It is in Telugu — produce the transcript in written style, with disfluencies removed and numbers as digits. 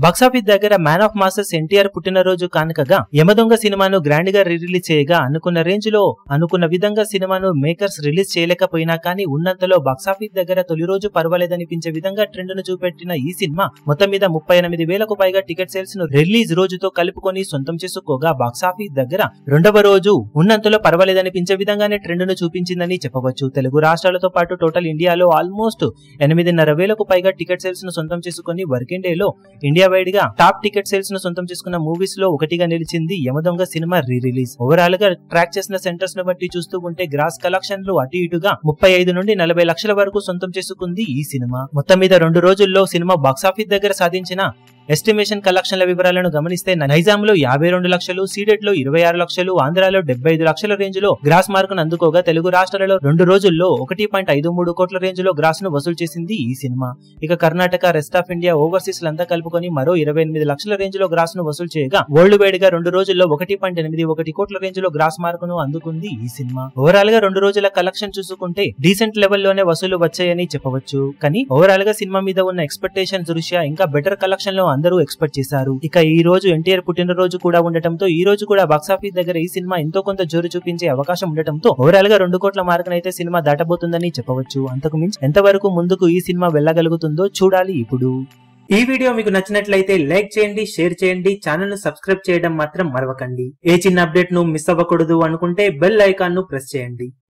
బాక్సాఫీస్ దగ్గర మ్యాన్ ఆఫ్ మాసెస్ ఎన్టీఆర్ పుట్టినరోజు కానుకగా యమదొంగ సినిమాను గ్రాండ్ గా రిలీజ్ చేయగా అనుకున్న రేంజ్ లో అనుకున్న విధంగా సినిమాను మేకర్స్ రిలీజ్ చేయలేకపోయినా కానీ ఉన్నంతలో బాక్సాఫీస్ దగ్గర తొలి రోజు పర్వాలేదనిపించే విధంగా ట్రెండ్ ను చూపెట్టిన ఈ సినిమా మొత్తం మీద 38,000కు పైగా టికెట్ సేల్స్ ను రిలీజ్ రోజుతో కలుపుకొని సొంతం చేసుకోగా బాక్సాఫీస్ దగ్గర రెండవ రోజు ఉన్నంతలో పర్వాలేదనిపించే విధంగానే ట్రెండ్ ను చూపించిందని చెప్పవచ్చు. తెలుగు రాష్ట్రాలతో పాటు టోటల్ ఇండియాలో ఆల్మోస్ట్ 8,500,000కు పైగా టికెట్ సేల్స్ ను సొంతం చేసుకుని వర్కింగ్ డే లో ఇండియా వైడ్ గా టాప్ టికెట్ సేల్స్ ను సొంతం చేసుకున్న మూవీస్ లో ఒకటిగా నిలిచింది యమదొంగ సినిమా రిలీజ్. ఓవరాల్ గా ట్రాక్ చేసిన సెంటర్స్ ను బట్టి చూస్తూ ఉంటే గ్రాస్ కలెక్షన్లు అటు ఇటుగా 35 నుండి 40 లక్షల వరకు సొంతం చేసుకుంది ఈ సినిమా. మొత్తం మీద 2 రోజుల్లో సినిమా బాక్సాఫీస్ దగ్గర సాధించిన ఎస్టిమేషన్ కలెక్షన్ల వివరాలను గమనిస్తే నైజాంలో 52 లక్షలు, సీడెట్ లో 26 లక్షలు, ఆంధ్రాలో 75 లక్షల రేంజ్ లో గ్రాస్ మార్కును అందుకోగా తెలుగు రాష్ట్రాలలో 2 రోజుల్లో 1.53 కోట్ల రేంజ్ లో గ్రాస్ ను వసూలు చేసింది ఈ సినిమా. ఇక Karnataka, rest of India, overseas లంతా కలుపుకొని మరో 28 లక్షల రేంజ్ లో గ్రాస్ ను వసూలు చేయగా వరల్డ్ వైడ్ గా 2 రోజుల్లో 1.81 కోట్ల రేంజ్ లో గ్రాస్ మార్కును అందుకుంది ఈ సినిమా. ఓవరాల్ గా 2 రోజుల కలెక్షన్ చూసుకుంటే డీసెంట్ లెవెల్లోనే వసూలు వచ్చాయని చెప్పవచ్చు. కానీ ఓవరాల్ గా సినిమా మీద ఉన్న ఎక్స్పెక్టేషన్ దృష్ట్యా ఇంకా బెటర్ కలెక్షన్ లో అందరూ ఎక్స్పెక్ట్ చేశారు. ఇక ఈ రోజు ఎన్టీఆర్ పుట్టినరోజు కూడా ఉండటంతో ఈ రోజు కూడా బాక్సాఫీస్ దగ్గర ఈ సినిమా ఎంతో కొంత జోరు చూపించే అవకాశం ఉండటంతో ఓవరాల్ గా 2 కోట్ల మార్కునైతే సినిమా దాటబోతుందని చెప్పవచ్చు. అంతకు మించి ఎంతవరకు ముందుకు ఈ సినిమా వెళ్ళగలుగుతుందో చూడాలి. ఇప్పుడు ఈ వీడియో మీకు నచ్చినట్లయితే లైక్ చేయండి, షేర్ చేయండి, ఛానల్ ను సబ్స్క్రైబ్ చేయడం మాత్రం మరవకండి. ఏ చిన్న అప్డేట్ ను మిస్ అవ్వకూడదు అనుకుంటే బెల్ ఐకాన్ ను ప్రెస్ చేయండి.